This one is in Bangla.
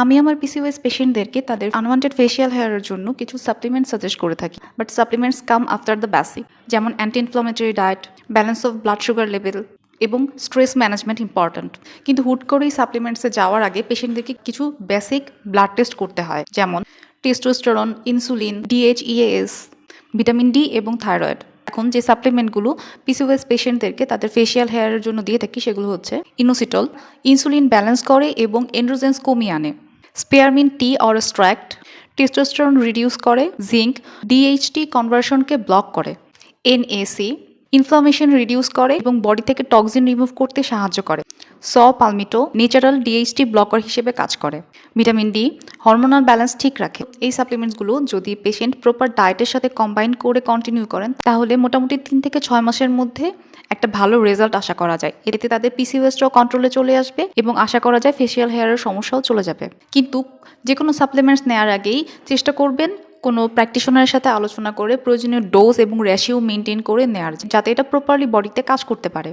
আমি আমার পিসিওএস পেশেন্টদেরকে তাদের আনওয়ান্টেড ফেশিয়াল হেয়ারের জন্য কিছু সাপ্লিমেন্ট সাজেস্ট করে থাকি, but supplements come after the basic, যেমন anti inflammatory diet, balance of blood sugar level এবং স্ট্রেস ম্যানেজমেন্ট ইম্পর্ট্যান্ট। কিন্তু হুট করেই সাপ্লিমেন্টসে যাওয়ার আগে পেশেন্টদেরকে কিছু বেসিক ব্লাড টেস্ট করতে হয়, যেমন টেস্টোস্টেরন, ইনসুলিন, ডিএইচইএএস, ভিটামিন ডি এবং থাইরয়েড। এখন যে সাপ্লিমেন্টগুলো পিসিওএস পেশেন্টদেরকে তাদের ফেশিয়াল হেয়ারের জন্য দিয়ে থাকি সেগুলো হচ্ছে ইনোসিটল, ইনসুলিন ব্যালেন্স করে এবং এন্ড্রোজেন্স কমিয়ে আনে। স্পেয়ারমিন টি অর স্ট্র্যাক্ট, টেস্টোস্টেরন রিডিউস করে, জিঙ্ক ডিএইচটি কনভার্সনকে ব্লক করে। এনএসি ইনফ্লামেশন রিডিউস করে এবং বডি থেকে টক্সিন রিমুভ করতে সাহায্য করে। পালমিটো ন্যাচারাল ডিএইচটি ব্লকার হিসেবে কাজ করে। ভিটামিন ডি হরমোনাল ব্যালেন্স ঠিক রাখে। এই সাপ্লিমেন্টসগুলো যদি পেশেন্ট প্রপার ডায়েটের সাথে কম্বাইন করে কন্টিনিউ করেন তাহলে মোটামুটি 3 থেকে 6 মাসের মধ্যে একটা ভালো রেজাল্ট আশা করা যায়। এতে তাদের পিসিওএসটাও কন্ট্রোলে চলে আসবে এবং আশা করা যায় ফেশিয়াল হেয়ারের সমস্যাও চলে যাবে। কিন্তু যে কোনো সাপ্লিমেন্টস নেওয়ার আগেই চেষ্টা করবেন কোনো প্র্যাকটিশনারের সাথে আলোচনা করে প্রয়োজনীয় ডোজ এবং রেশিও মেনটেন করে নেওয়ার, যাতে এটা প্রপারলি বডিতে কাজ করতে পারে।